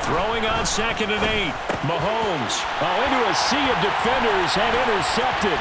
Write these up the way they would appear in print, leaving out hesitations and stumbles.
Throwing on 2nd and 8. Mahomes. Into a sea of defenders and intercepted.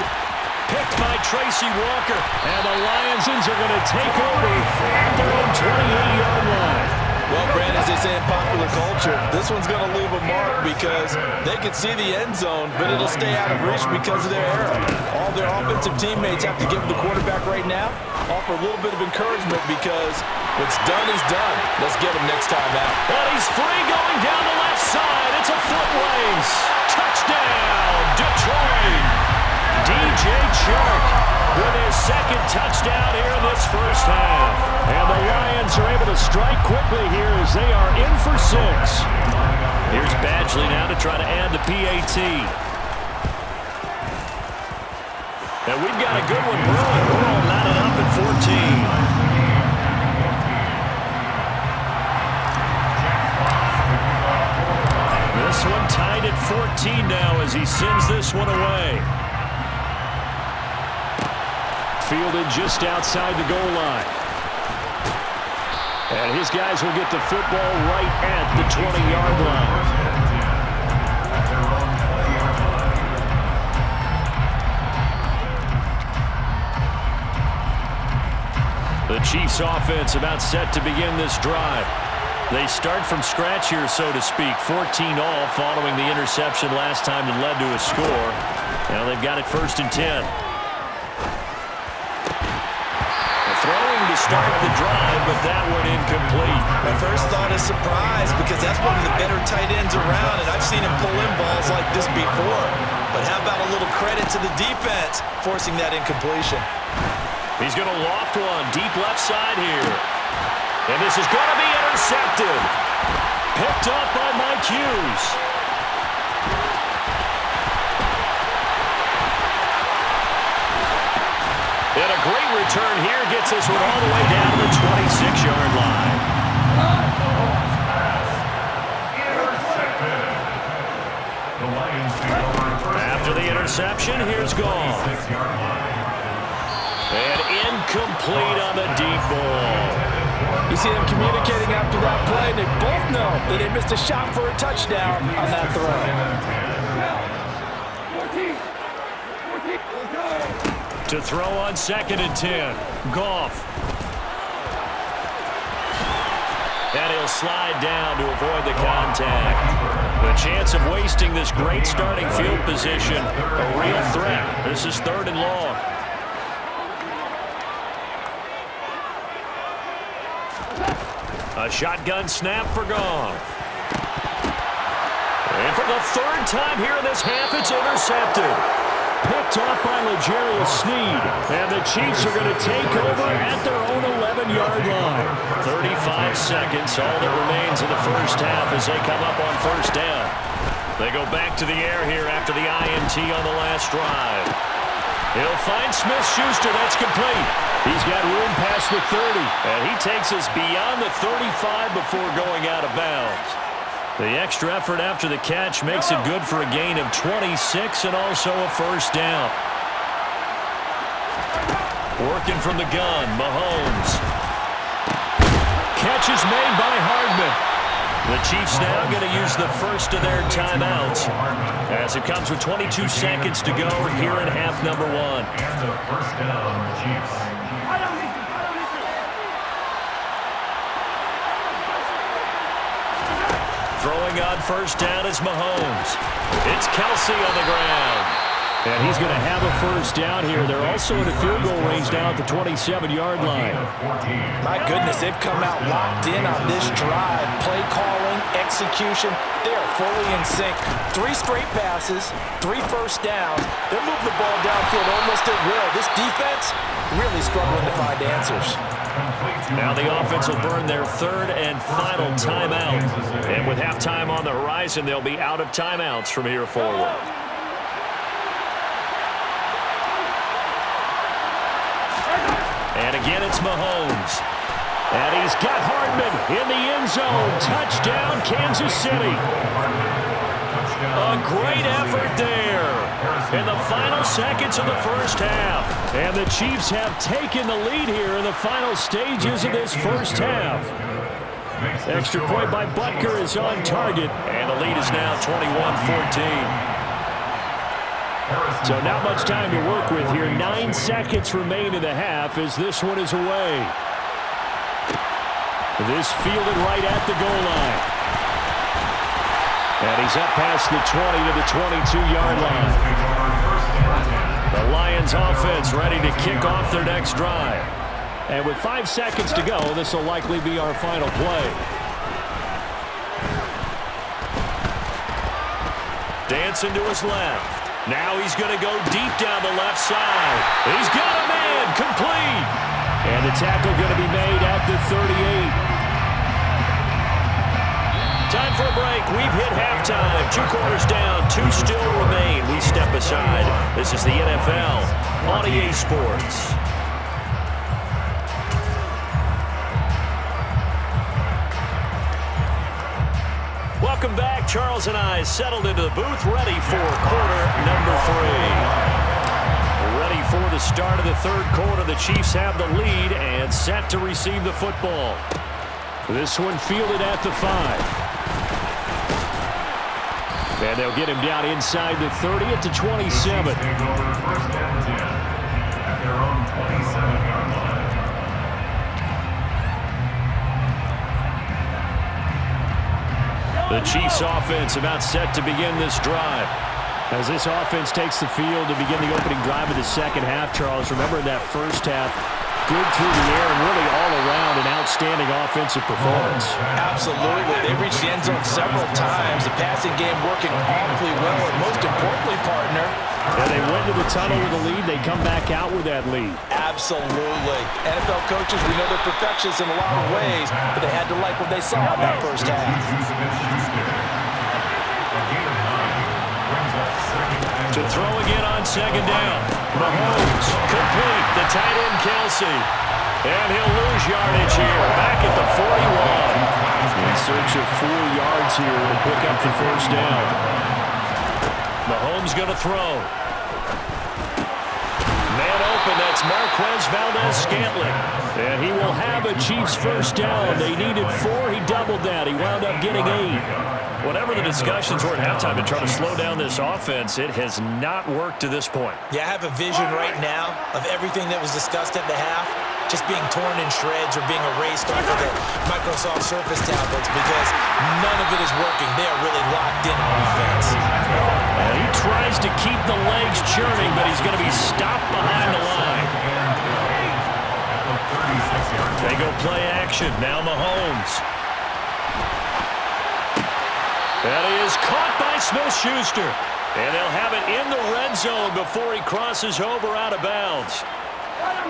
Picked by Tracy Walker. And the Lions are going to take over at their own 28-yard line. Well, Brandon, as they say in popular culture, this one's going to leave a mark because they can see the end zone, but it'll stay out of reach because of their error. All their offensive teammates have to give the quarterback right now, offer a little bit of encouragement because what's done is done. Let's get him next time out. And he's free going down the left side. It's a foot race. Touchdown, Detroit. DJ Chark with his 2nd touchdown here in this first half. And the Lions are able to strike quickly here as they are in for 6. Here's Badgley now to try to add the PAT. And we've got a good one brewing. We're all knotted up at 14. This one tied at 14 now as he sends this one away. Fielded just outside the goal line. And his guys will get the football right at the 20-yard line. The Chiefs offense about set to begin this drive. They start from scratch here, so to speak. 14 all following the interception last time that led to a score. Now they've got it 1st and 10. Throwing to start the drive, but that one incomplete. My first thought is surprise because that's one of the better tight ends around, and I've seen him pull in balls like this before. But how about a little credit to the defense forcing that incompletion? He's going to loft one deep left side here. And this is going to be intercepted. Picked up by Mike Hughes. And a great return here gets this one all the way down to the 26-yard line. After the interception, here's Goff. And incomplete on the deep ball. You see them communicating after that play, and they both know that they missed a shot for a touchdown on that throw. To throw on 2nd and 10. Goff. And he'll slide down to avoid the contact. The chance of wasting this great starting field position, a real threat. This is 3rd and long. A shotgun snap for Goff. And for the 3rd time here in this half, it's intercepted. Picked off by L'Jarius Sneed. And the Chiefs are going to take over at their own 11-yard line. 35 seconds, all that remains in the first half as they come up on 1st down. They go back to the air here after the INT on the last drive. He'll find Smith-Schuster. That's complete. He's got room past the 30. And he takes us beyond the 35 before going out of bounds. The extra effort after the catch makes it good for a gain of 26 and also a 1st down. Working from the gun, Mahomes. Catch is made by Hardman. The Chiefs now going to use the first of their timeouts as it comes with 22 seconds to go here in half number 1. And the 1st down, Chiefs. Throwing on 1st down is Mahomes. It's Kelsey on the ground. And he's going to have a 1st down here. They're also in a field goal range down at the 27-yard line. My goodness, they've come out locked in on this drive. Play calling, execution, they are fully in sync. 3 straight passes, 3 1st downs. They're moving the ball downfield almost at will. This defense really struggling to find answers. Now the offense will burn their 3rd and final timeout. And with halftime on the horizon, they'll be out of timeouts from here forward. And again, it's Mahomes. And he's got Hardman in the end zone. Touchdown, Kansas City. A great effort there in the final seconds of the first half. And the Chiefs have taken the lead here in the final stages of this first half. Extra point by Butker is on target, and the lead is now 21-14. So not much time to work with here. 9 seconds remain in the half as this one is away. This fielded right at the goal line. And he's up past the 20 to the 22-yard line. The Lions offense ready to kick off their next drive. And with 5 seconds to go, this will likely be our final play. Dancing to his left. Now he's going to go deep down the left side. He's got a man, complete. And the tackle going to be made at the 38. Time for a break. We've hit halftime. 2 quarters down, 2 still remain. We step aside. This is the NFL on EA Sports. Welcome back. Charles and I settled into the booth, ready for quarter number 3. Ready for the start of the third quarter. The Chiefs have the lead and set to receive the football. This one fielded at the 5. And they'll get him down inside the 30 at the 27. First and 10 at their own 27-yard line. The Chiefs offense about set to begin this drive. As this offense takes the field to begin the opening drive of the second half, Charles, remember that first half, good through the air and really all around an outstanding offensive performance. Absolutely. They reached the end zone several times. The passing game working awfully well, and most importantly, partner, and they went to the tunnel with a lead. They come back out with that lead. Absolutely. NFL coaches, we know they're perfectionists in a lot of ways, but they had to like what they saw in that first half. To throw again on second down. Mahomes, complete. The tight end, Kelsey. And he'll lose yardage here. Back at the 41. In search of 4 yards here to pick up the first down. Mahomes going to throw. Man open, that's Marquez Valdez-Scantling. And he will have a Chiefs first down. They needed 4. He doubled that. He wound up getting 8. Whatever the discussions were at halftime to try to slow down this offense, it has not worked to this point. Yeah, I have a vision right now of everything that was discussed at the half just being torn in shreds or being erased off of the Microsoft Surface tablets because none of it is working. They are really locked in on offense. He tries to keep the legs churning, but he's going to be stopped behind the line. They go play action. Now Mahomes. And he is caught by Smith-Schuster. And they'll have it in the red zone before he crosses over out of bounds.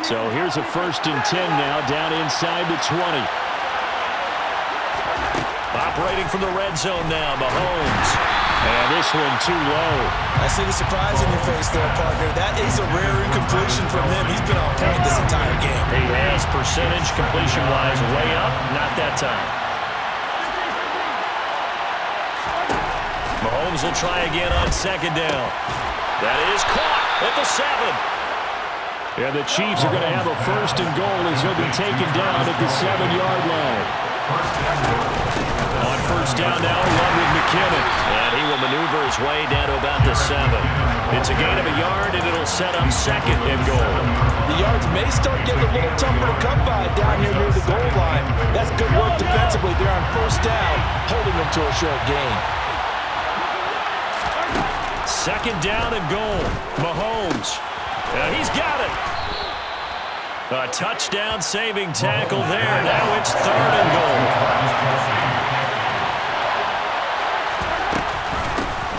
So here's a 1st and 10 now down inside the 20. Operating from the red zone now, Mahomes. And this one too low. I see the surprise in your face there, partner. That is a rare incompletion from him. He's been on point this entire game. He has percentage completion-wise way up. Not that time. Mahomes will try again on second down. That is caught at the 7. And the Chiefs are going to have a 1st and goal as he'll be taken down at the 7-yard line. On 1st down now, run with McKinnon. And he will maneuver his way down to about the 7. It's a gain of a yard, and it'll set up 2nd and goal. The yards may start getting a little tougher to come by down here near the goal line. That's good work defensively there on 1st down, holding them to a short gain. 2nd down and goal. Mahomes. He's got it. A touchdown saving tackle there. Now it's 3rd and goal.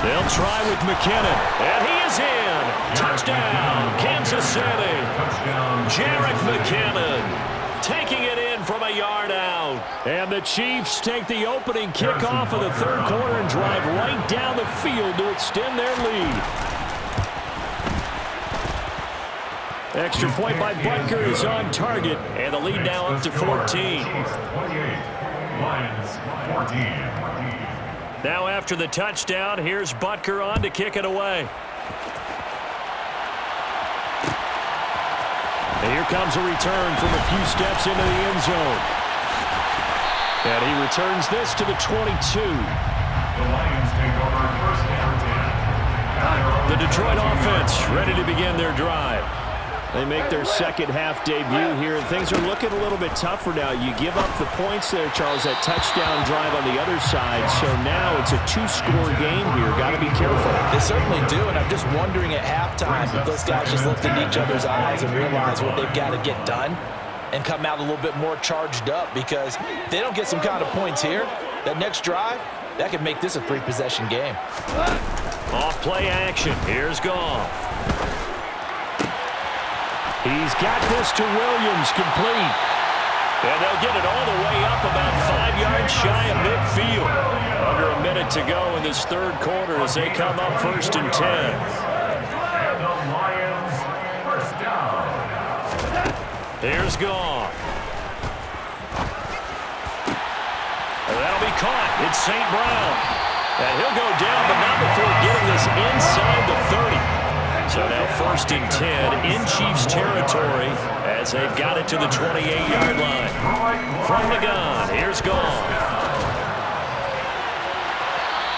They'll try with McKinnon. And he is in. Touchdown, Kansas City. Jerick McKinnon taking it in from a yard out. And the Chiefs take the opening kickoff of the third quarter and drive right down the field to extend their lead. Extra point by Butker is on target, and the lead now up to 14. Now after the touchdown, here's Butker on to kick it away. And here comes a return from a few steps into the end zone. And he returns this to the 22. The Lions take over first down 10. The Detroit offense ready to begin their drive. They make their second half debut here, and things are looking a little bit tougher now. You give up the points there, Charles, that touchdown drive on the other side. So now it's a two-score game here. Got to be careful. They certainly do, and I'm just wondering at halftime if those guys just looked into each other's eyes and realized what they've got to get done and come out a little bit more charged up, because if they don't get some kind of points here, that next drive, that could make this a three-possession game. Off play action. Here's Goff. He's got this to Williams, complete. And they'll get it all the way up about 5 yards shy of midfield. Under a minute to go in this third quarter as they come up 1st and 10. And the Lions first down. Here's Goff. That'll be caught. It's St. Brown. And he'll go down, but not before getting this inside the 30. So now 1st and 10 in Chiefs territory as they've got it to the 28-yard line. From the gun, here's Goff.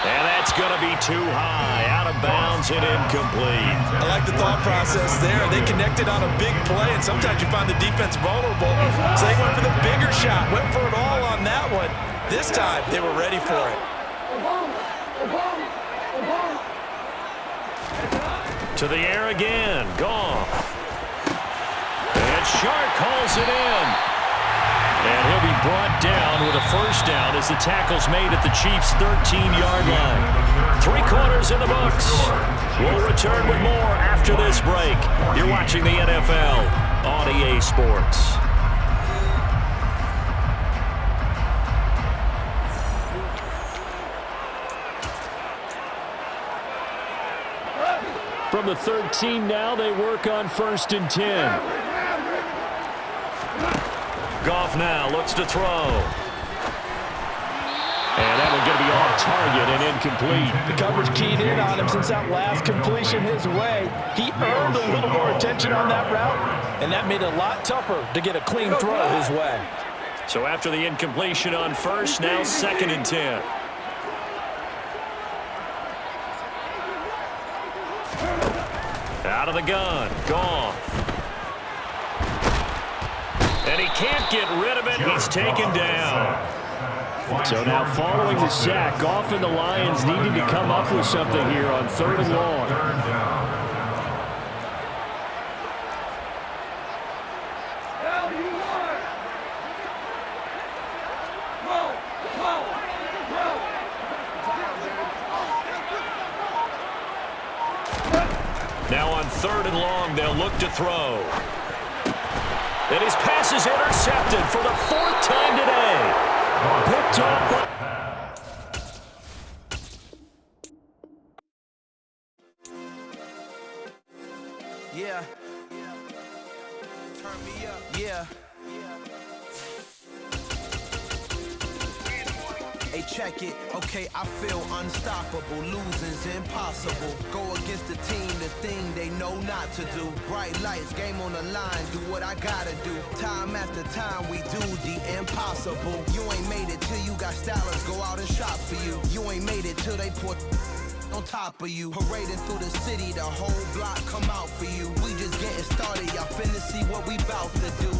And that's going to be too high, out of bounds and incomplete. I like the thought process there. They connected on a big play, and sometimes you find the defense vulnerable. So they went for the bigger shot, went for it all on that one. This time, they were ready for it. To the air again, Goff. And Shark calls it in. And he'll be brought down with a first down as the tackle's made at the Chiefs' 13-yard line. 3 quarters in the books. We'll return with more after this break. You're watching the NFL on EA Sports. From the 13 now, they work on 1st and 10. Goff now looks to throw. And that one's going to be off target and incomplete. The coverage keyed in on him since that last completion his way. He earned a little more attention on that route, and that made it a lot tougher to get a clean throw his way. So after the incompletion on 1st, now 2nd and 10. Out of the gun, Goff. And he can't get rid of it. He's taken down. So now following the sack, Goff and the Lions needing to come up with something here on 3rd and long. Now on 3rd and long, they'll look to throw. And his pass is intercepted for the 4th time today. Picked up. Yeah. Turn me up. Yeah. Hey, check it. Okay, I feel unstoppable. Losing's impossible. Go against the team, the thing they know not to do. Bright lights, game on the line. Do what I gotta do. Time after time, we do the impossible. You ain't made it till you got stylers go out and shop for you. You ain't made it till they put on top of you. Parading through the city, the whole block come out for you. We just getting started. Y'all finna see what we bout to do.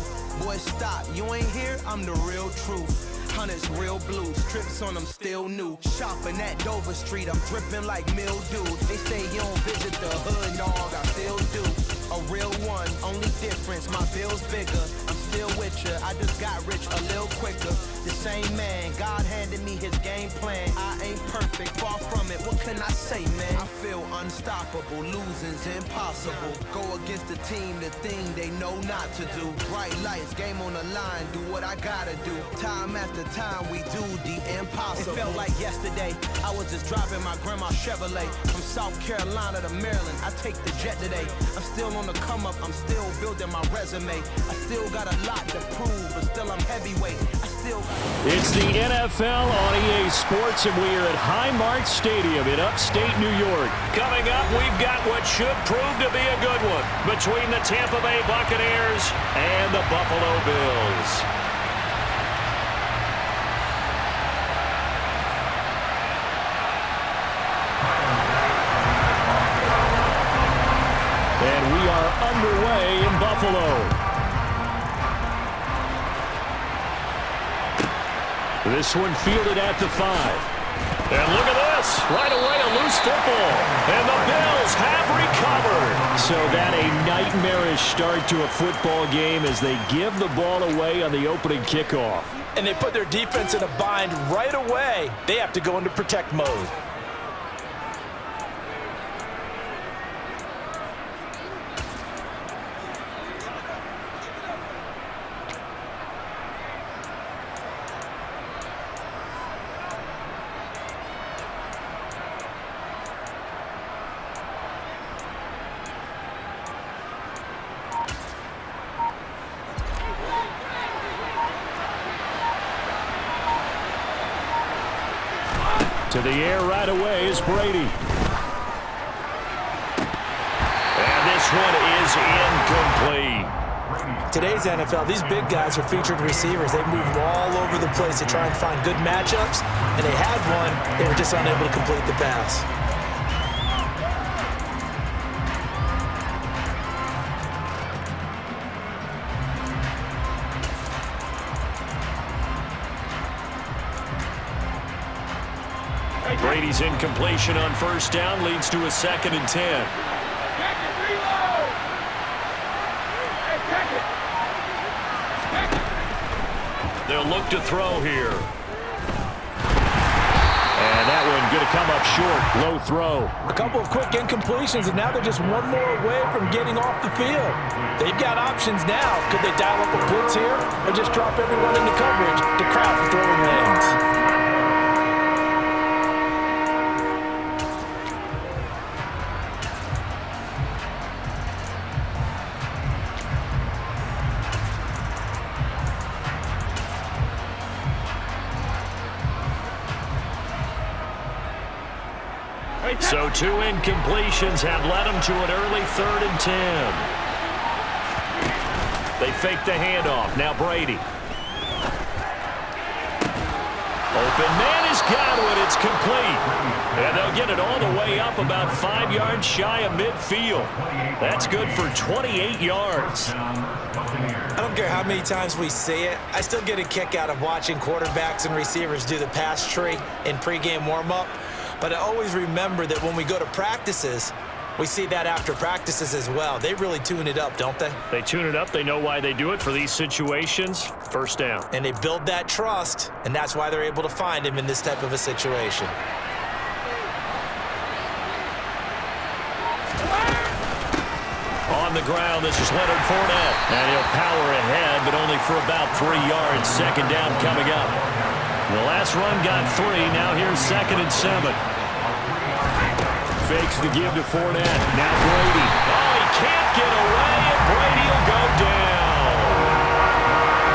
Boy, stop. You ain't here? I'm the real truth. Hunters real blue, strips on them still new. Shopping at Dover Street, I'm dripping like mildew. They say you don't visit the hood, dog, I still do. A real one, only difference, my bill's bigger. I'm still with ya, I just got rich a little quicker. The same man, God handed me his game plan. I ain't perfect, far from it, what can I say, man? I feel unstoppable, losing's impossible. Go against the team, the thing they know not to do. Bright lights, game on the line, do what I gotta do. Time after time, we do the impossible. It felt like yesterday, I was just driving my grandma's Chevrolet. From South Carolina to Maryland, I take the jet today. I'm still on the come up, I'm still building my resume. I still got a lot to prove, but still I'm heavyweight. I still It's the NFL on EA Sports, and we are at Highmark Stadium in upstate New York. Coming up, we've got what should prove to be a good one between the Tampa Bay Buccaneers and the Buffalo Bills. Buffalo. This one fielded at the 5. And look at this. Right away, a loose football. And the Bills have recovered. So that a nightmarish start to a football game as they give the ball away on the opening kickoff. And they put their defense in a bind right away. They have to go into protect mode. To the air right away is Brady. And this one is incomplete. Today's NFL, these big guys are featured receivers. They move all over the place to try and find good matchups, and they had one. They were just unable to complete the pass. Brady's incompletion on first down leads to a 2nd and 10. They'll look to throw here. And that one going to come up short. Low throw. A couple of quick incompletions, and now they're just one more away from getting off the field. They've got options now. Could they dial up a blitz here or just drop everyone into coverage to crowd the throwing lanes? So 2 incompletions have led them to an early 3rd and 10. They fake the handoff. Now Brady. Open man has got it. It's complete. And they'll get it all the way up about 5 yards shy of midfield. That's good for 28 yards. I don't care how many times we see it. I still get a kick out of watching quarterbacks and receivers do the pass tree in pregame warm-up. But I always remember that when we go to practices, we see that after practices as well. They really tune it up, don't they? They tune it up. They know why they do it for these situations. First down. And they build that trust, and that's why they're able to find him in this type of a situation. On the ground, this is Leonard Fournette. And he'll power ahead, but only for about 3 yards. 2nd down coming up. The last run got 3. Now here's 2nd and 7. Fakes the give to Fournette. Now Brady. Oh, he can't get away, and Brady will go down.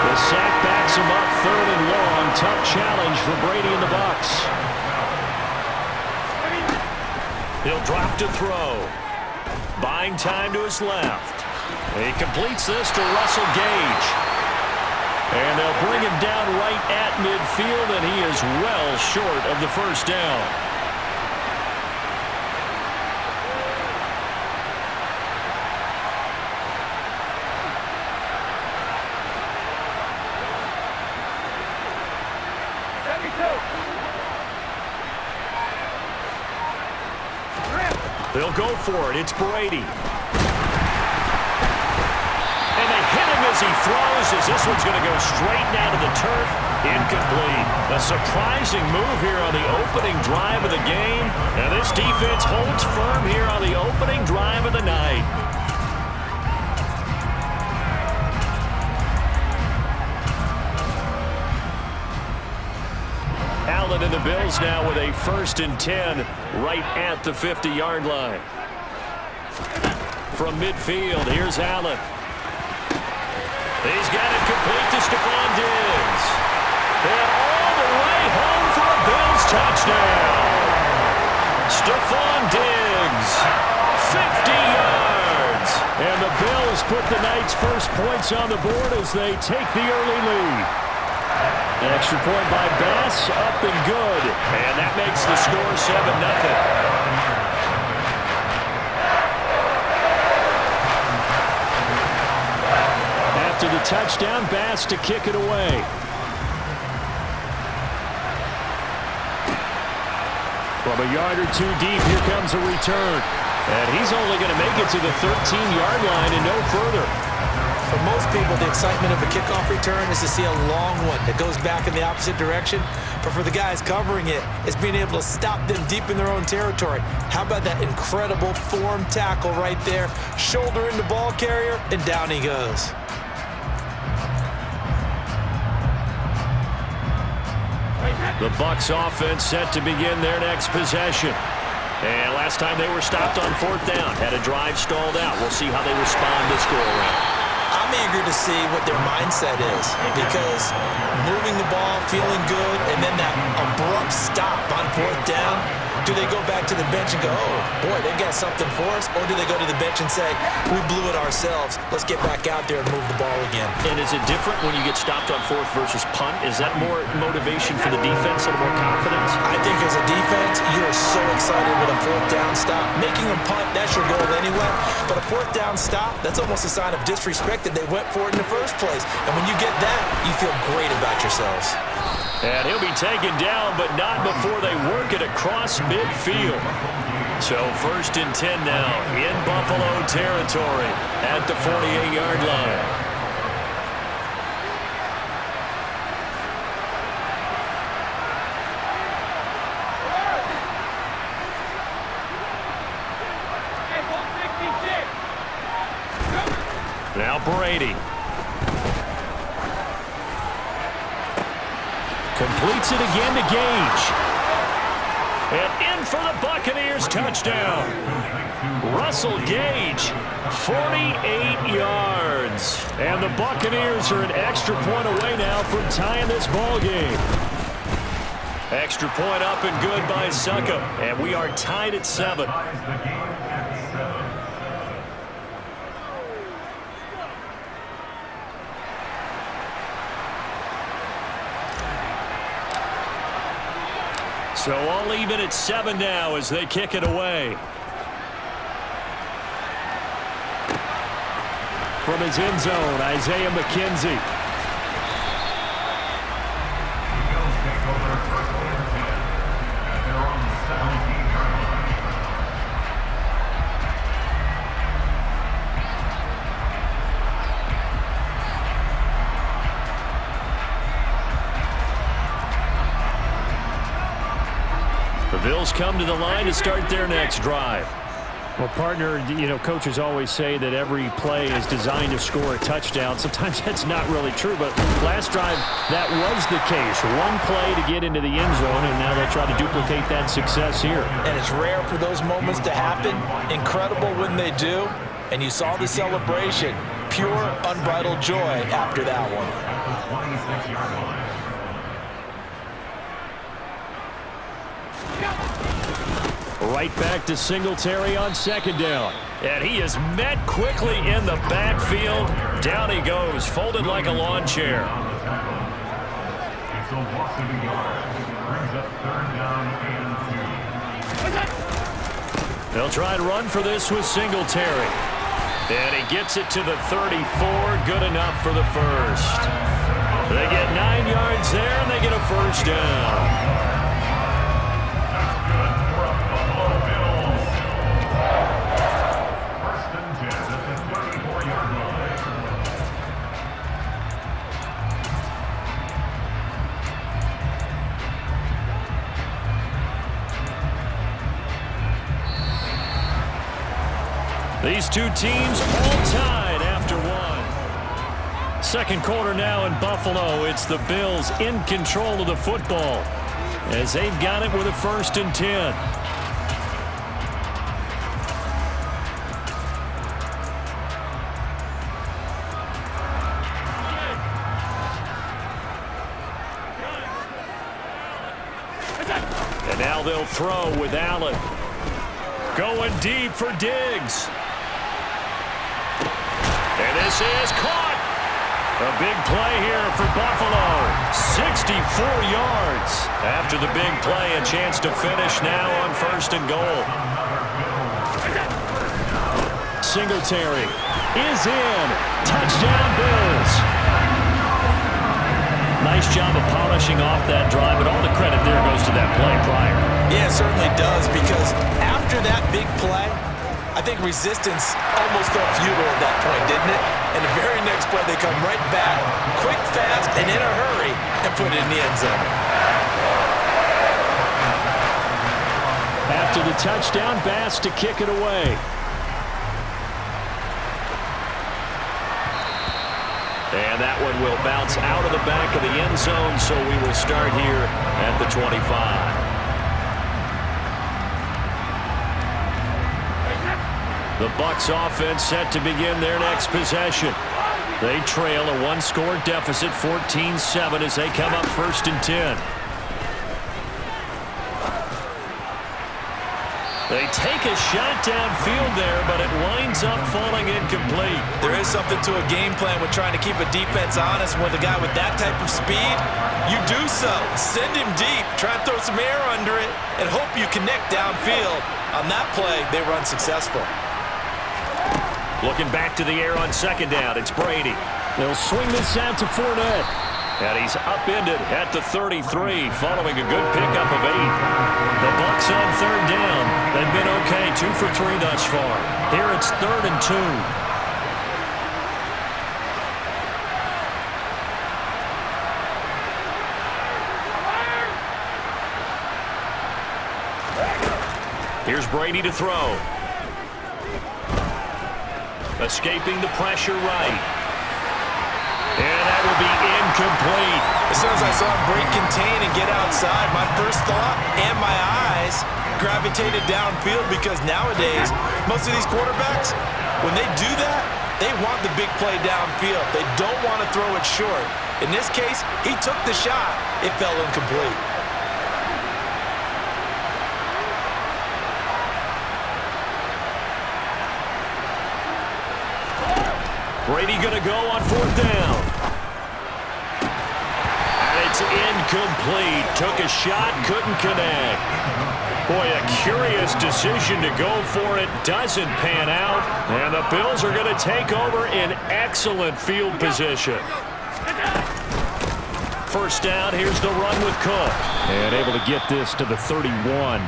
The sack backs him up 3rd and long. Tough challenge for Brady and the Bucs. He'll drop to throw. Buying time to his left. He completes this to Russell Gage. And they'll bring him down right at midfield, and he is well short of the first down. They'll go for it. It's Brady. And they hit him as he throws, as this one's going to go straight down to the turf. Incomplete. A surprising move here on the opening drive of the game. And this defense holds firm here on the opening drive of the night. Allen and the Bills now with a 1st and 10 right at the 50-yard line. From midfield, here's Allen. He's got it complete to Stephon Diggs. And all the way home for a Bills touchdown. Stephon Diggs, 50 yards. And the Bills put the night's first points on the board as they take the early lead. An extra point by Bass, up and good. And that makes the score 7-0. after the touchdown. Bass to kick it away. From a yard or two deep, here comes a return. And he's only going to make it to the 13-yard line and no further. For most people, the excitement of a kickoff return is to see a long one that goes back in the opposite direction. But for the guys covering it, it's being able to stop them deep in their own territory. How about that incredible form tackle right there? Shoulder in the ball carrier, and down he goes. The Bucs offense set to begin their next possession. And last time they were stopped on 4th down, had a drive stalled out. We'll see how they respond this go-around. I'm eager to see what their mindset is, because moving the ball, feeling good, and then that abrupt stop on 4th down, do they go back to the bench and go, oh, boy, they got something for us? Or do they go to the bench and say, we blew it ourselves, let's get back out there and move the ball again? And is it different when you get stopped on 4th versus punt? Is that more motivation for the defense, a little more confidence? I think as a defense, you're so excited with a 4th down stop. Making them punt, that's your goal anyway. But a 4th down stop, that's almost a sign of disrespect that they went for it in the first place. And when you get that, you feel great about yourselves. And he'll be taken down, but not before they work it across midfield. So 1st and 10 now in Buffalo territory at the 48-yard line. Now Brady. Completes it again to Gage. And in for the Buccaneers touchdown. Russell Gage, 48 yards. And the Buccaneers are an extra point away now from tying this ball game. Extra point up and good by Suckup. And we are tied at 7. So all even at 7 now as they kick it away. From his end zone, Isaiah McKenzie. Bills take over 1st and 10 at their own 17-yard line. The Bills come to the line to start their next drive. Well, partner, you know, coaches always say that every play is designed to score a touchdown. Sometimes that's not really true, but last drive, that was the case. One play to get into the end zone, and now they'll try to duplicate that success here. And it's rare for those moments to happen. Incredible when they do. And you saw the celebration. Pure, unbridled joy after that one. 26-yard line. Right back to Singletary on 2nd down. And he is met quickly in the backfield. Down he goes, folded like a lawn chair. It's a loss of a yard. Brings up 3rd down and 2. They'll try and run for this with Singletary. And he gets it to the 34. Good enough for the first. They get 9 yards there, and they get a 1st down. These two teams all tied after one. 2nd quarter now in Buffalo. It's the Bills in control of the football as they've got it with a 1st and 10. And now they'll throw with Allen. Going deep for Diggs. And this is caught. A big play here for Buffalo. 64 yards. After the big play, a chance to finish now on 1st and goal. Singletary is in. Touchdown Bills. nice job of polishing off that drive, but all the credit there goes to that play prior. Yeah, it certainly does, because after that big play, I think resistance almost felt futile at that point, didn't it? And the very next play, they come right back, quick, fast, and in a hurry, and put it in the end zone. After the touchdown, Bass to kick it away. And that one will bounce out of the back of the end zone, so we will start here at the 25. The Bucs offense set to begin their next possession. They trail a one-score deficit, 14-7, as they come up 1st and 10. They take a shot downfield there, but it winds up falling incomplete. There is something to a game plan with trying to keep a defense honest. With a guy with that type of speed, you do so. Send him deep, try and throw some air under it, and hope you connect downfield. On that play, they were unsuccessful. Looking back to the air on 2nd down, it's Brady. They'll swing this out to Fournette. And he's upended at the 33, following a good pickup of 8. The Bucs on 3rd down. They've been okay, 2 for 3 thus far. Here it's 3rd and 2. Here's Brady to throw. Escaping the pressure right. And that will be incomplete. As soon as I saw him break contain and get outside, my first thought and my eyes gravitated downfield, because nowadays, most of these quarterbacks, when they do that, they want the big play downfield. They don't want to throw it short. In this case, he took the shot. It fell incomplete. Brady going to go on 4th down. And it's incomplete. Took a shot, couldn't connect. Boy, a curious decision to go for it. Doesn't pan out. And the Bills are going to take over in excellent field position. 1st down, here's the run with Cook. And able to get this to the 31.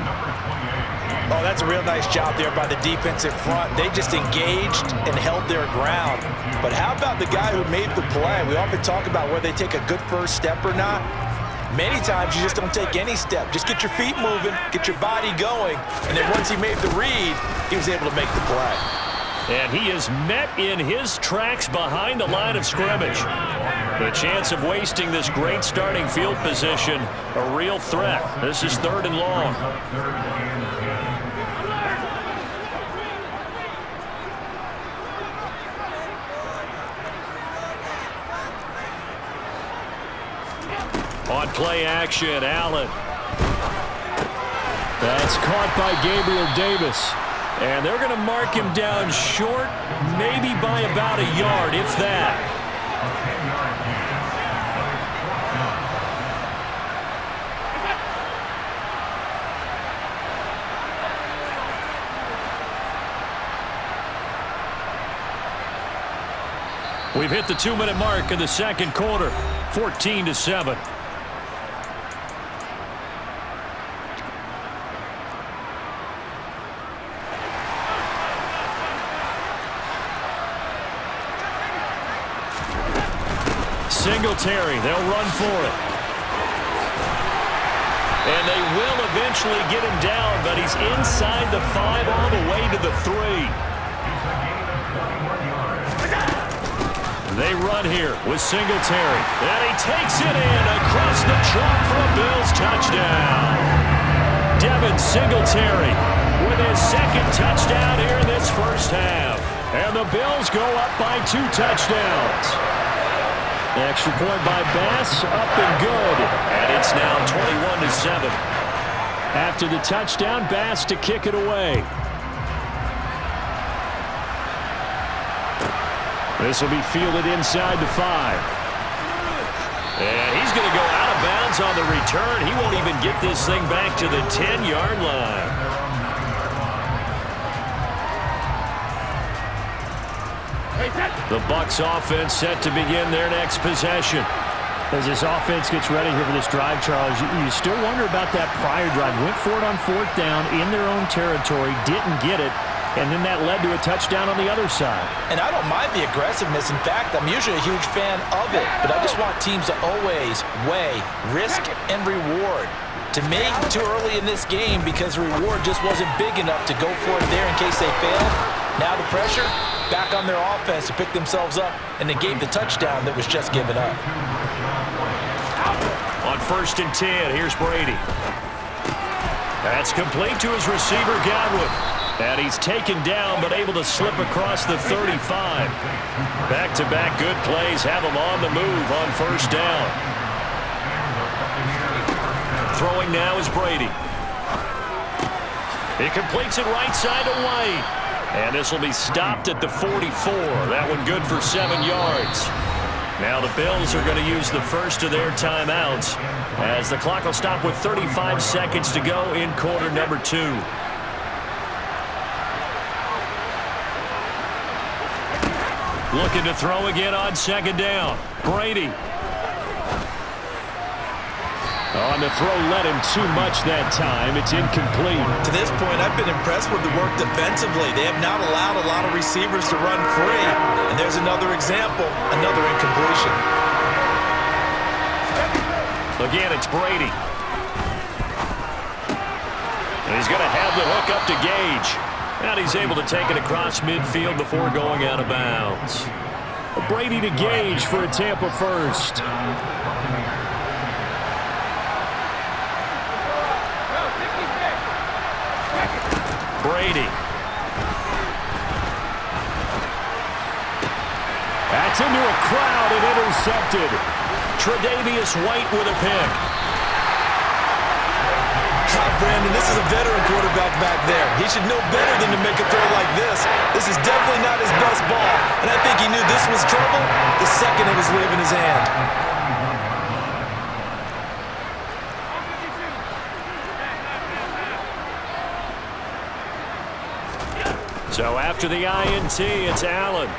Oh, that's a real nice job there by the defensive front. They just engaged and held their ground. But how about the guy who made the play? We often talk about whether they take a good first step or not. Many times you just don't take any step. Just get your feet moving, get your body going, and then once he made the read, he was able to make the play. And he is met in his tracks behind the line of scrimmage. The chance of wasting this great starting field position, a real threat. This is 3rd and long. On play action, Allen. That's caught by Gabriel Davis. And they're going to mark him down short, maybe by about a yard, if that. We've hit the 2-minute mark in the 2nd quarter, 14-7. Singletary, they'll run for it. And they will eventually get him down, but he's inside the 5 all the way to the 3. They run here with Singletary. And he takes it in across the chalk for a Bills touchdown. Devin Singletary with his 2nd touchdown here in this 1st half. And the Bills go up by 2 touchdowns. Extra point by Bass, up and good. And it's now 21-7. After the touchdown, Bass to kick it away. This will be fielded inside the 5. And he's going to go out of bounds on the return. He won't even get this thing back to the 10-yard line. The Bucs offense set to begin their next possession. As this offense gets ready here for this drive, Charles, you still wonder about that prior drive. Went for it on 4th down in their own territory, didn't get it, and then that led to a touchdown on the other side. And I don't mind the aggressiveness. In fact, I'm usually a huge fan of it, but I just want teams to always weigh risk and reward. To me, too early in this game because the reward just wasn't big enough to go for it there in case they failed. Now the pressure back on their offense to pick themselves up and negate the touchdown that was just given up. On 1st and 10, here's Brady. That's complete to his receiver, Godwin. And he's taken down, but able to slip across the 35. Back-to-back good plays have him on the move on 1st down. Throwing now is Brady. He completes it right side to White. And this will be stopped at the 44. That one good for 7 yards. Now the Bills are going to use the first of their timeouts as the clock will stop with 35 seconds to go in quarter number 2. Looking to throw again on 2nd down. Brady. On the throw, led him too much that time. It's incomplete. To this point, I've been impressed with the work defensively. They have not allowed a lot of receivers to run free. And there's another example, another incompletion. Again, it's Brady. And he's going to have the hook up to Gage. And he's able to take it across midfield before going out of bounds. Brady to Gage for a Tampa first. Brady. That's into a crowd and intercepted. Tre'Davious White with a pick. Brandon, this is a veteran quarterback back there. He should know better than to make a throw like this. This is definitely not his best ball, and I think he knew this was trouble the second it was leaving his hand. So after the INT, it's Allen.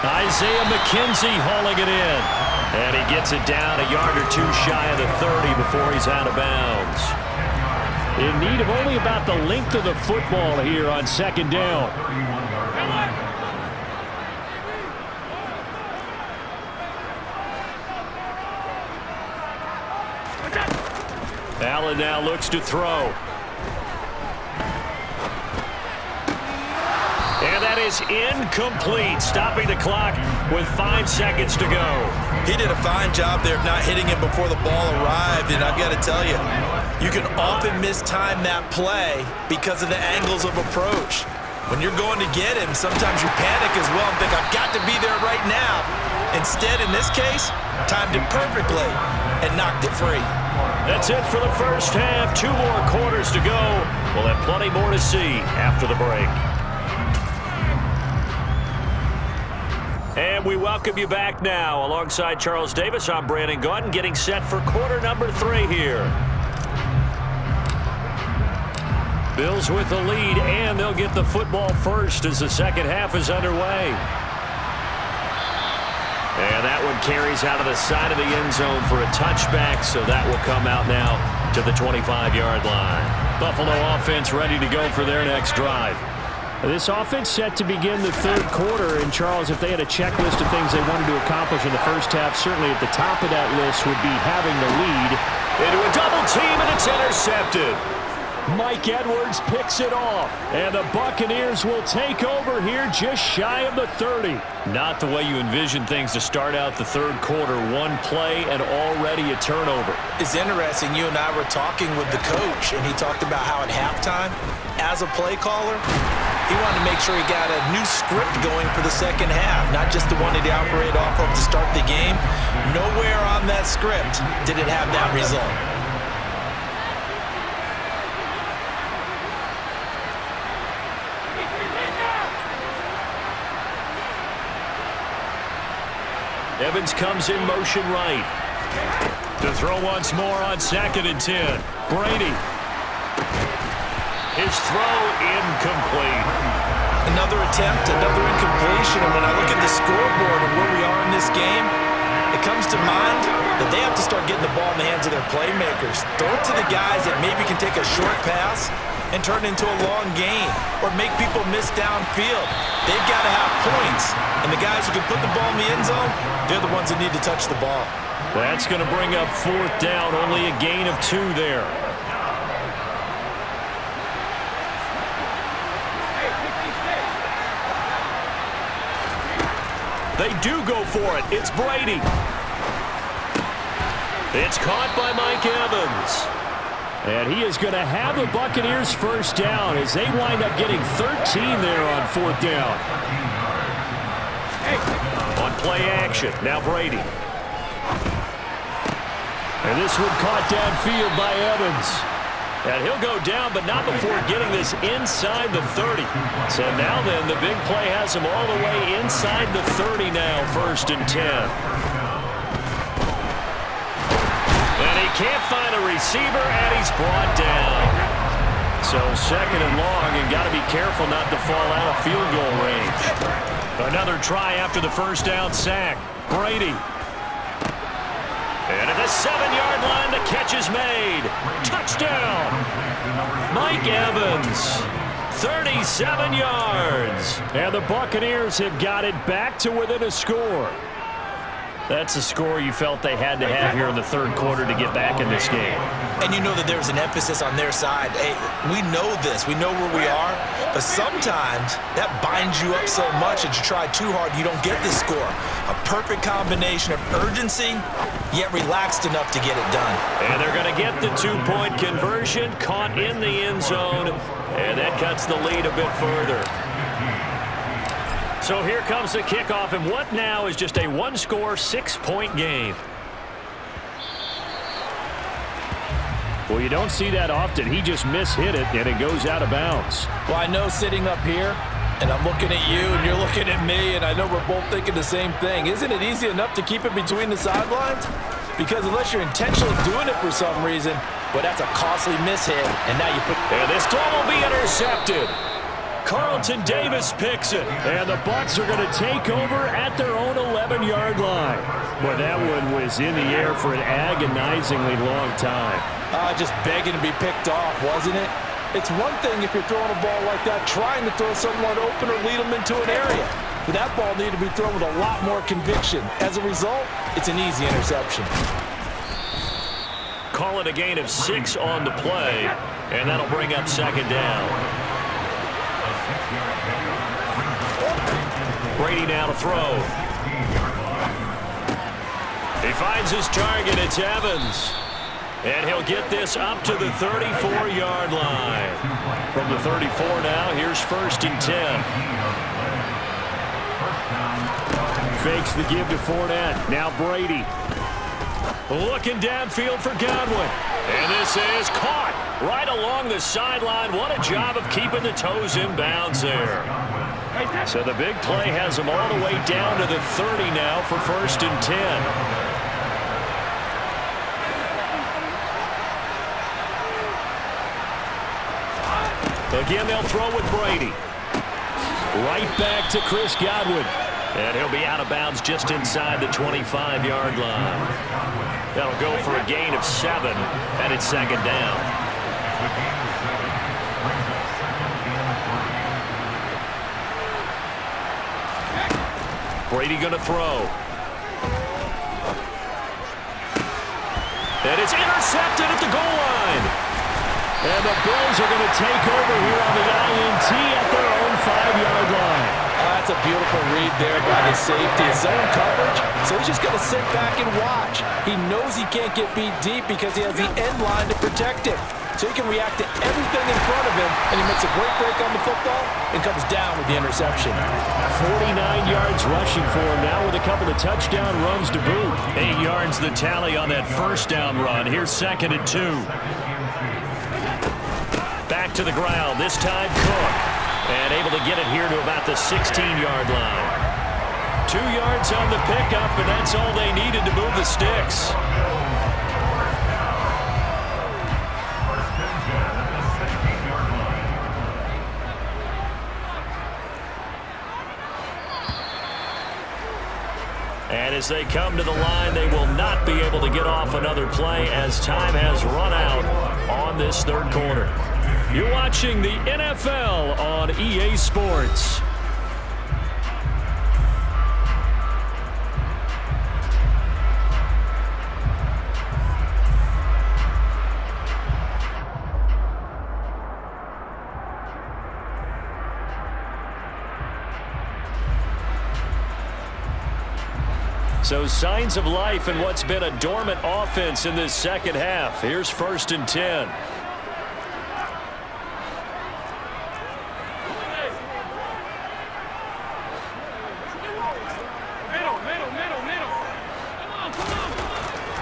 Isaiah McKenzie hauling it in. And he gets it down a yard or 2 shy of the 30 before he's out of bounds. In need of only about the length of the football here on 2nd down. Allen now looks to throw. And that is incomplete, stopping the clock with 5 seconds to go. He did a fine job there of not hitting him before the ball arrived, and I've got to tell you, you can often mistime that play because of the angles of approach. When you're going to get him, sometimes you panic as well and think, I've got to be there right now. Instead, in this case, timed it perfectly and knocked it free. That's it for the first half. 2 more quarters to go. We'll have plenty more to see after the break. And we welcome you back now. Alongside Charles Davis, I'm Brandon Gaudin, getting set for quarter number 3 here. Bills with the lead, and they'll get the football first as the second half is underway. And that one carries out of the side of the end zone for a touchback, so that will come out now to the 25-yard line. Buffalo offense ready to go for their next drive. This offense set to begin the 3rd quarter, and Charles, if they had a checklist of things they wanted to accomplish in the first half, certainly at the top of that list would be having the lead. Into a double team, and it's intercepted. Mike Edwards picks it off, and the Buccaneers will take over here just shy of the 30. Not the way you envision things to start out the 3rd quarter. 1 play and already a turnover. It's interesting. You and I were talking with the coach, and he talked about how at halftime, as a play caller, he wanted to make sure he got a new script going for the second half, not just the one that he operated off of to start the game. Nowhere on that script did it have that result. Evans comes in motion right. To throw once more on 2nd and 10. Brady. His throw incomplete. Another attempt, another incompletion. And when I look at the scoreboard and where we are in this game, it comes to mind that they have to start getting the ball in the hands of their playmakers. Throw it to the guys that maybe can take a short pass and turn it into a long gain or make people miss downfield. They've got to have points, and the guys who can put the ball in the end zone, they're the ones that need to touch the ball. That's going to bring up 4th down, only a gain of 2 there. They do go for it. It's Brady. It's caught by Mike Evans. And he is going to have the Buccaneers first down as they wind up getting 13 there on 4th down. On play action, now Brady. And this one caught downfield by Evans. And he'll go down, but not before getting this inside the 30. So now then, the big play has him all the way inside the 30 now, 1st and 10. And he can't find a receiver, and he's brought down. So 2nd and long, and got to be careful not to fall out of field goal range. Another try after the 1st down sack. Brady. And at the 7-yard line, the catch is made. Touchdown! Mike Evans, 37 yards. And the Buccaneers have got it back to within a score. That's a score you felt they had to have here in the 3rd quarter to get back in this game. And you know that there's an emphasis on their side. Hey, we know this. We know where we are. But sometimes that binds you up so much that you try too hard, you don't get the score. A perfect combination of urgency, yet relaxed enough to get it done. And they're going to get the 2-point conversion, caught in the end zone, and that cuts the lead a bit further. So here comes the kickoff, and what now is just a 1-score, 6-point game. Well, you don't see that often. He just mishit it, and it goes out of bounds. Well, I know sitting up here, and I'm looking at you, and you're looking at me, and I know we're both thinking the same thing. Isn't it easy enough to keep it between the sidelines? Because unless you're intentionally doing it for some reason, well, that's a costly mishit, and now you put... And this throw will be intercepted. Carlton Davis picks it, and the Bucs are going to take over at their own 11-yard line. Well, that one was in the air for an agonizingly long time. Just begging to be picked off, wasn't it? It's one thing if you're throwing a ball like that, trying to throw someone open or lead them into an area. But that ball needed to be thrown with a lot more conviction. As a result, it's an easy interception. Call it a gain of 6 on the play, and that'll bring up 2nd down. Brady now to throw. He finds his target. It's Evans. And he'll get this up to the 34-yard line. From the 34 now, here's 1st and 10. Fakes the give to Fournette. Now Brady. Looking downfield for Godwin. And this is caught right along the sideline. What a job of keeping the toes in bounds there. So the big play has them all the way down to the 30 now for 1st and 10. Again, they'll throw with Brady. Right back to Chris Godwin. And he'll be out of bounds just inside the 25-yard line. That'll go for a gain of 7, and it's 2nd down. Brady going to throw. And it's intercepted at the goal line. And the Bills are going to take over here on the INT at their own 5-yard line. That's a beautiful read there by the safety. Zone coverage, so he's just going to sit back and watch. He knows he can't get beat deep because he has the end line to protect him. So he can react to everything in front of him, and he makes a great break on the football and comes down with the interception. 49 yards rushing for him now with a couple of touchdown runs to boot. 8 yards the tally on that 1st down run. Here's 2nd and 2. Back to the ground, this time Cook. And able to get it here to about the 16-yard line. 2 yards on the pickup, and that's all they needed to move the sticks. And As they come to the line, they will not be able to get off another play as time has run out on this third quarter. You're watching the NFL on EA Sports. So signs of life in what's been a dormant offense in this second half. Here's 1st and 10.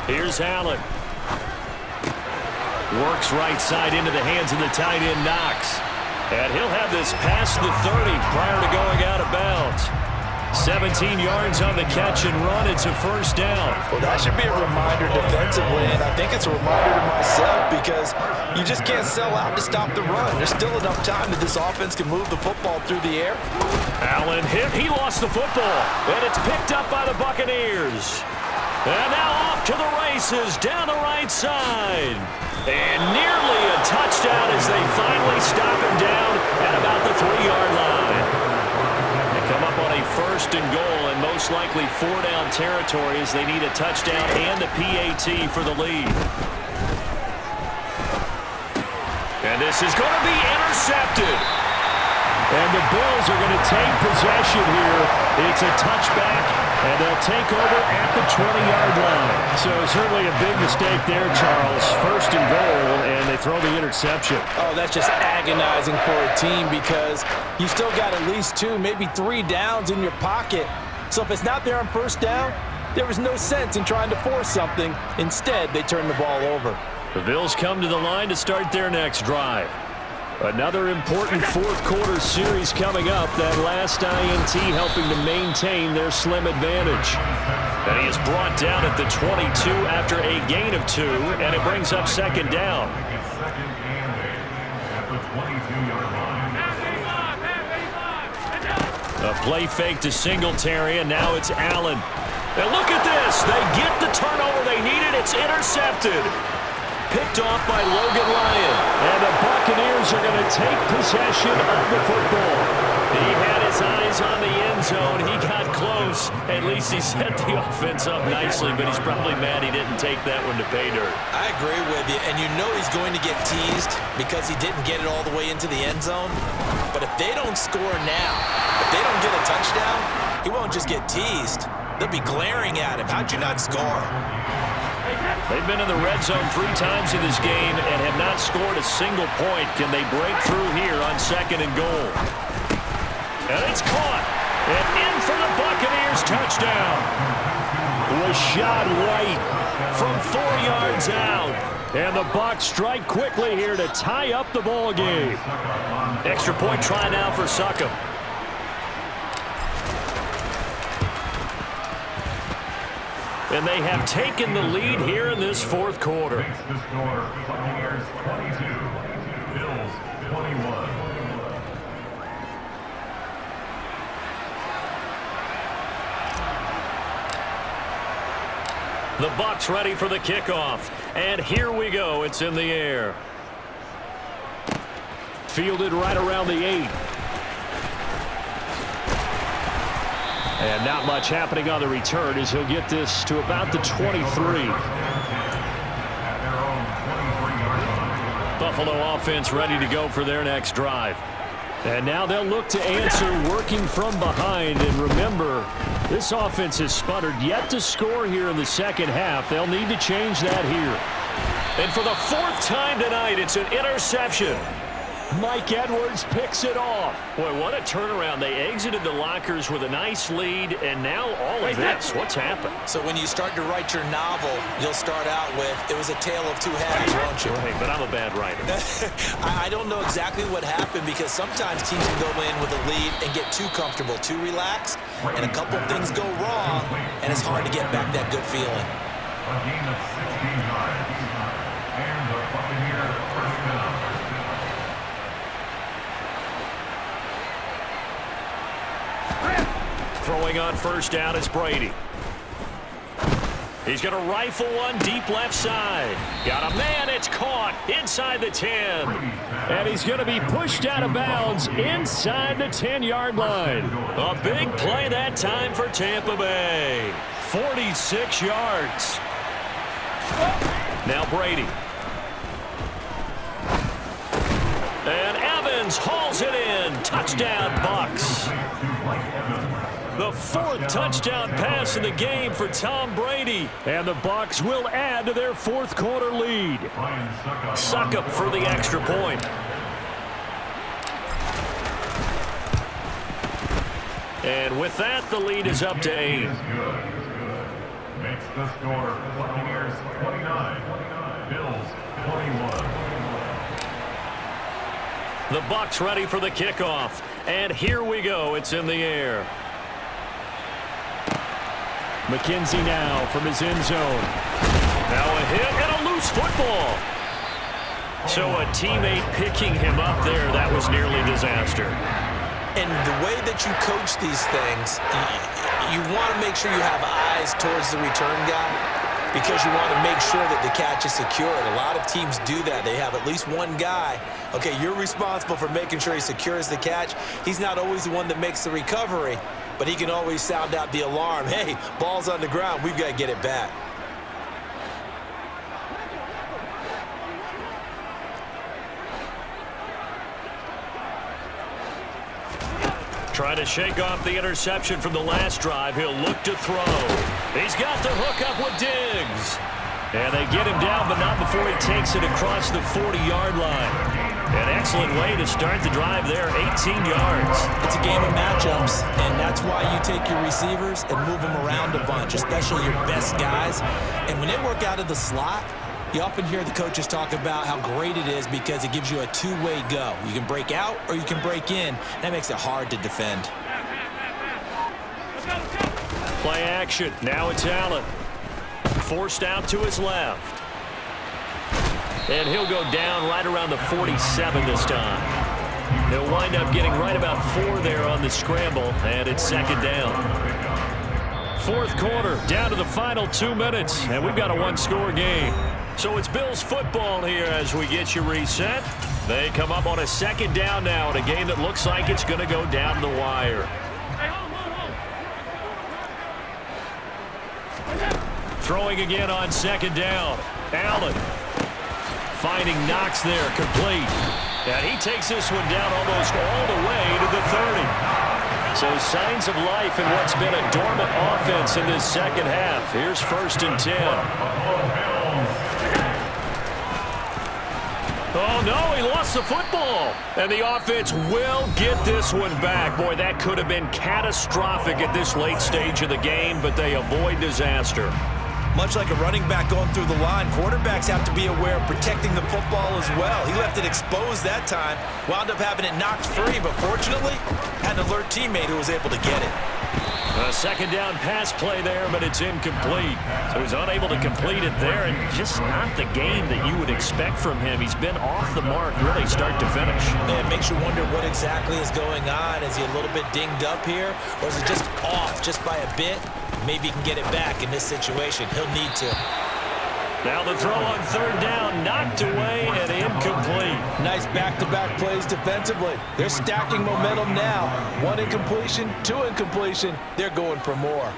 Here's Allen. Works right side into the hands of the tight end Knox. And he'll have this past the 30 prior to going out of bounds. 17 yards on the catch and run. It's a first down. Well, that should be a reminder defensively, and I think it's a reminder to myself because you just can't sell out to stop the run. There's still enough time that this offense can move the football through the air. Allen hit. He lost the football, and it's picked up by the Buccaneers. And now off to the races down the right side. And nearly a touchdown as they finally stop him down at about the 3-yard line. Come up on a 1st and goal and most likely 4-down territory as they need a touchdown and a PAT for the lead. And this is going to be intercepted. And the Bills are going to take possession here. It's a touchback, and they'll take over at the 20-yard line. So certainly a big mistake there, Charles. 1st and goal, and they throw the interception. Oh, that's just agonizing for a team because you still got at least 2, maybe 3 downs in your pocket. So if it's not there on 1st down, there was no sense in trying to force something. Instead, they turn the ball over. The Bills come to the line to start their next drive. Another important 4th quarter series coming up. That last INT helping to maintain their slim advantage. And he is brought down at the 22 after a gain of 2, and it brings up 2nd down. A play fake to Singletary, and now it's Allen. And look at this. They get the turnover they needed. It's intercepted. Picked off by Logan Ryan. And the Buccaneers are going to take possession of the football. He had his eyes on the end zone. He got close. At least he set the offense up nicely, but he's probably mad he didn't take that one to pay dirt. I agree with you, and you know he's going to get teased because he didn't get it all the way into the end zone. But if they don't score now, if they don't get a touchdown, he won't just get teased. They'll be glaring at him. How'd you not score? They've been in the red zone 3 times in this game and have not scored a single point. Can they break through here on 2nd and goal? And it's caught. And in for the Buccaneers touchdown. Rashad White from 4 yards out. And the Bucs strike quickly here to tie up the ball game. Extra point try now for Succop. And they have taken the lead here in this 4th quarter. Buccaneers 22, Bills 21. The Bucs ready for the kickoff. And here we go. It's in the air. Fielded right around the 8. And not much happening on the return as he'll get this to about the 23. Buffalo offense ready to go for their next drive. And now they'll look to answer working from behind. And remember, this offense has sputtered yet to score here in the second half. They'll need to change that here. And for the 4th time tonight, it's an interception. Mike Edwards picks it off. Boy, what a turnaround. They exited the lockers with a nice lead, and now all of this. What's happened? So when you start to write your novel, you'll start out with, it was a tale of 2 halves, won't you? Right, but I'm a bad writer. I don't know exactly what happened because sometimes teams can go in with a lead and get too comfortable, too relaxed, and a couple of things go wrong, and it's hard to get back that good feeling. A gain of 16 yards. And the Buccaneers first down. Throwing on 1st down is Brady. He's going to rifle one deep left side. Got a man. It's caught inside the 10. And he's going to be pushed out of bounds inside the 10-yard line. A big play that time for Tampa Bay. 46 yards. Now Brady. And Evans hauls it in. Touchdown, Bucs. The fourth touchdown pass in the game for Tom Brady. And the Bucs will add to their fourth quarter lead. Succop for the extra point. And with that, the lead is up to 8. Makes the score Buccaneers 29, Bills 21. The Bucs ready for the kickoff. And here we go. It's in the air. McKenzie now from his end zone. Now a hit and a loose football. So a teammate picking him up there, that was nearly disaster. And the way that you coach these things, you want to make sure you have eyes towards the return guy because you want to make sure that the catch is secured. A lot of teams do that. They have at least one guy. Okay, you're responsible for making sure he secures the catch. He's not always the one that makes the recovery, but he can always sound out the alarm. Hey, ball's on the ground. We've got to get it back. Trying to shake off the interception from the last drive. He'll look to throw. He's got the hook up with Diggs. And they get him down, but not before he takes it across the 40-yard line. An excellent way to start the drive there, 18 yards. It's a game of matchups, and that's why you take your receivers and move them around a bunch, especially your best guys. And when they work out of the slot, you often hear the coaches talk about how great it is because it gives you a two-way go. You can break out or you can break in. That makes it hard to defend. Play action. Now it's Allen. Forced out to his left. And he'll go down right around the 47 this time. They'll wind up getting right about 4 there on the scramble, and it's second down. Fourth quarter, down to the final 2 minutes, and we've got a one-score game. So it's Bills football here as we get you reset. They come up on a second down now in a game that looks like it's going to go down the wire. Throwing again on second down. Allen finding Knox there, complete. And he takes this one down almost all the way to the 30. So signs of life in what's been a dormant offense in this second half. Here's 1st and 10. Oh, no, he lost the football. And the offense will get this one back. Boy, that could have been catastrophic at this late stage of the game, but they avoid disaster. Much like a running back going through the line, quarterbacks have to be aware of protecting the football as well. He left it exposed that time, wound up having it knocked free, but fortunately, had an alert teammate who was able to get it. A second down pass play there, but it's incomplete. So he's unable to complete it there, and just not the game that you would expect from him. He's been off the mark really start to finish. It makes you wonder what exactly is going on. Is he a little bit dinged up here, or is it just off just by a bit? Maybe he can get it back in this situation. He'll need to. Now the throw on third down, knocked away and incomplete. Nice back-to-back plays defensively. They're stacking momentum now. 1 incompletion, 2 incompletion. They're going for more.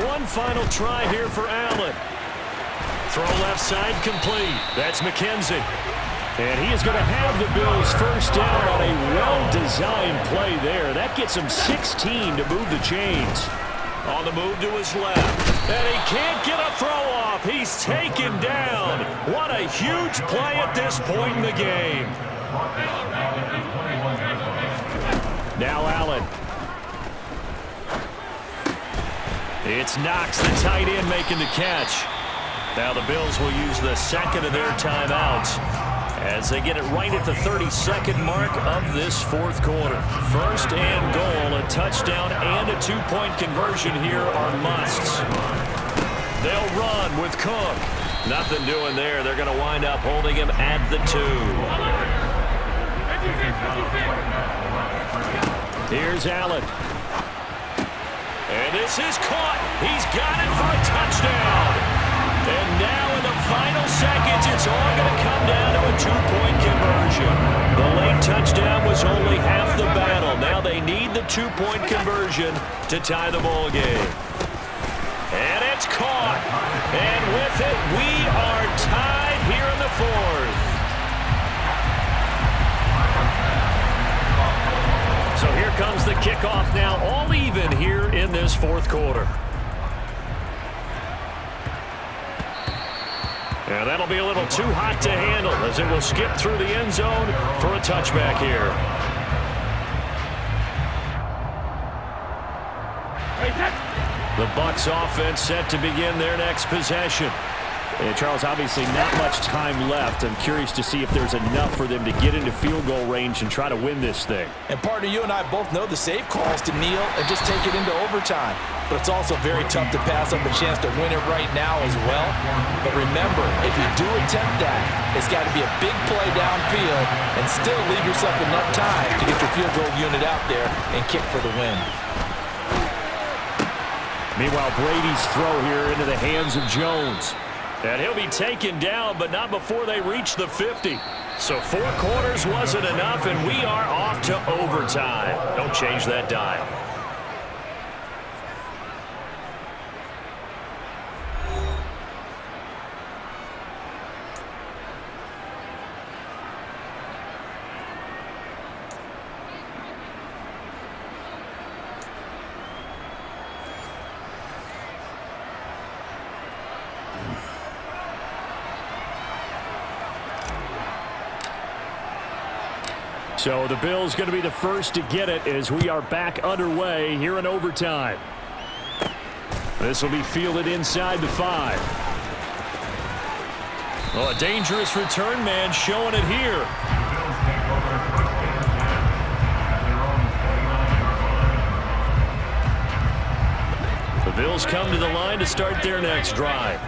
One final try here for Allen. Throw left side complete. That's McKenzie. And he is going to have the Bills first down on a well-designed play there. That gets him 16 to move the chains. On the move to his left. And he can't get a throw off. He's taken down. What a huge play at this point in the game. Now Allen. It's Knox, the tight end, making the catch. Now the Bills will use the second of their timeouts as they get it right at the 32nd mark of this fourth quarter. First and goal, a touchdown and a two-point conversion here are musts. They'll run with Cook. Nothing doing there. They're going to wind up holding him at the 2. Here's Allen. And this is caught. He's got it for a touchdown. And now in the final seconds, it's all going to come down to a two-point conversion. The late touchdown was only half the battle. Now they need the two-point conversion to tie the ball game. And it's caught. And with it, we are tied here in the fourth. So here comes the kickoff now, all even here in this fourth quarter. And that'll be a little too hot to handle as it will skip through the end zone for a touchback here. The Bucs offense set to begin their next possession. And Charles, obviously not much time left. I'm curious to see if there's enough for them to get into field goal range and try to win this thing. And partner, you and I both know the safe calls to kneel and just take it into overtime. But it's also very tough to pass up the chance to win it right now as well. But remember, if you do attempt that, it's got to be a big play downfield and still leave yourself enough time to get your field goal unit out there and kick for the win. Meanwhile, Brady's throw here into the hands of Jones. And he'll be taken down, but not before they reach the 50. So 4 quarters wasn't enough, and we are off to overtime. Don't change that dime. So the Bills going to be the first to get it as we are back underway here in overtime. This will be fielded inside the 5. Well, a dangerous return man showing it here. The Bills come to the line to start their next drive.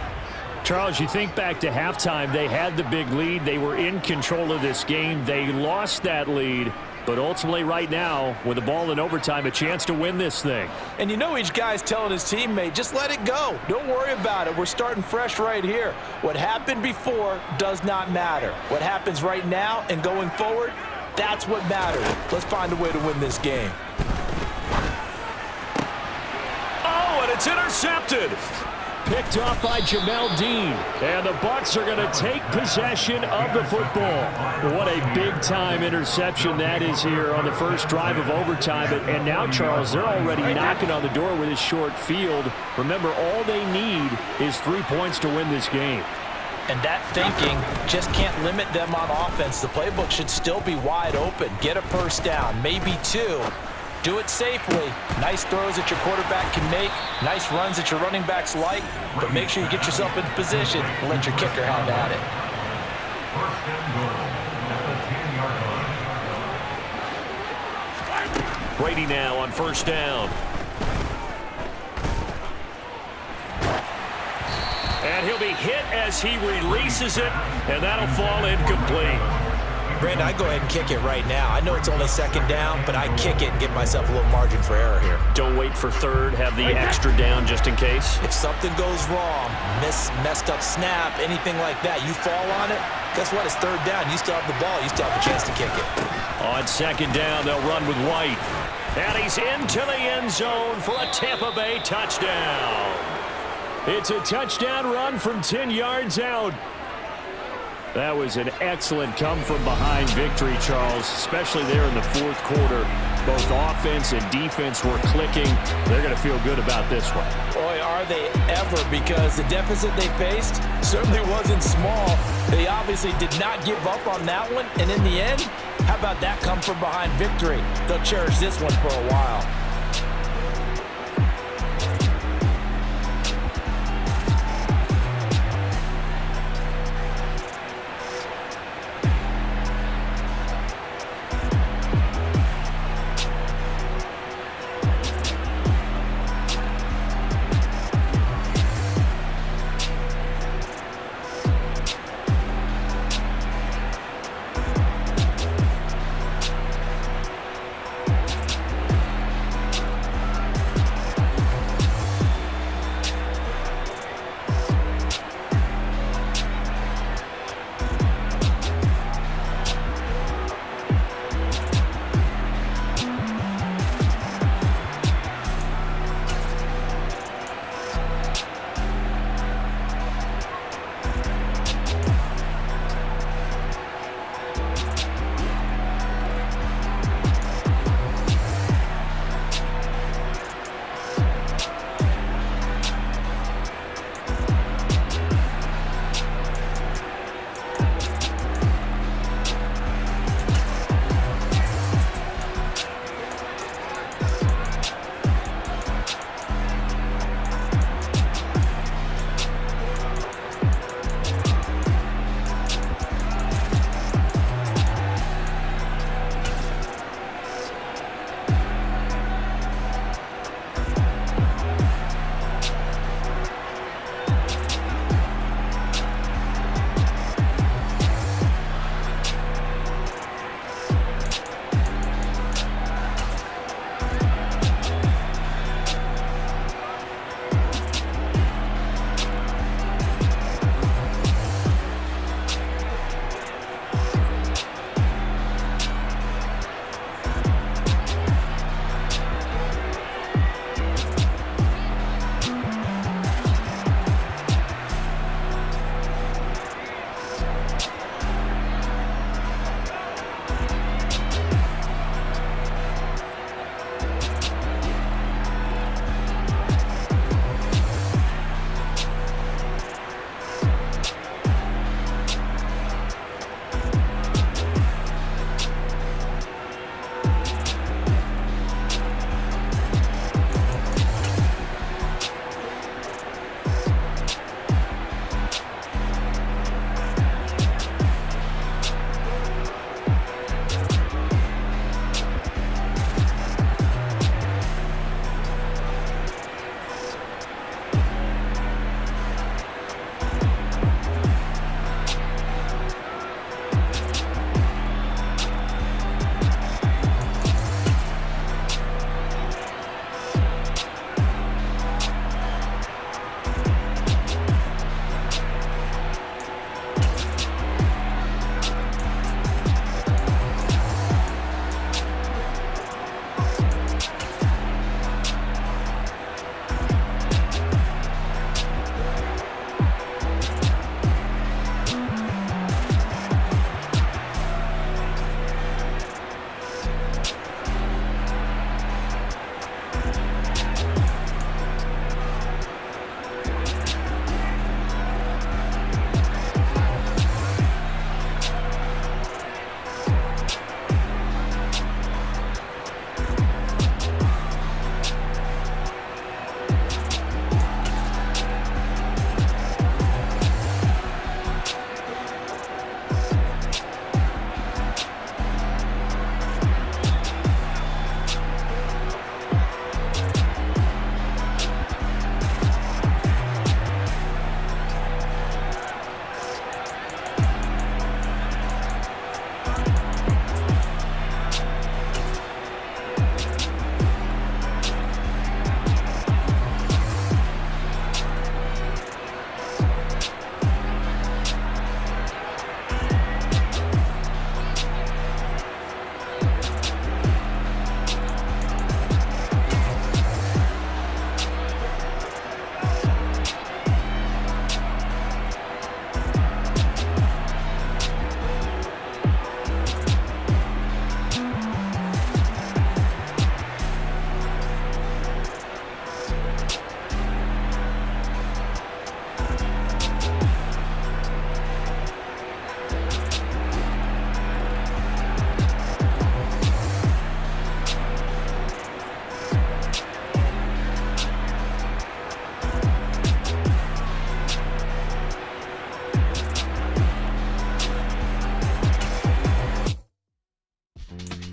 Charles, you think back to halftime, they had the big lead. They were in control of this game. They lost that lead, but ultimately right now, with the ball in overtime, a chance to win this thing. And you know each guy's telling his teammate, just let it go. Don't worry about it. We're starting fresh right here. What happened before does not matter. What happens right now and going forward, that's what matters. Let's find a way to win this game. Oh, and it's intercepted. Picked off by Jamel Dean. And the Bucs are going to take possession of the football. What a big-time interception that is here on the first drive of overtime. And now, Charles, they're already knocking on the door with this short field. Remember, all they need is 3 points to win this game. And that thinking just can't limit them on offense. The playbook should still be wide open. Get a first down, maybe 2. Do it safely. Nice throws that your quarterback can make. Nice runs that your running backs like. But make sure you get yourself in position and let your kicker have at it. First and goal at the 10-yard line. Brady now on first down. And he'll be hit as he releases it, and that'll fall incomplete. Brandon, I go ahead and kick it right now. I know it's only second down, but I kick it and give myself a little margin for error here. Don't wait for third. Have the extra down just in case. If something goes wrong, messed up snap, anything like that, you fall on it, guess what? It's third down. You still have the ball. You still have a chance to kick it. On second down, they'll run with White. And he's into the end zone for a Tampa Bay touchdown. It's a touchdown run from 10 yards out. That was an excellent come-from-behind victory, Charles, especially there in the fourth quarter. Both offense and defense were clicking. They're going to feel good about this one. Boy, are they ever, because the deficit they faced certainly wasn't small. They obviously did not give up on that one, and in the end, how about that come-from-behind victory? They'll cherish this one for a while.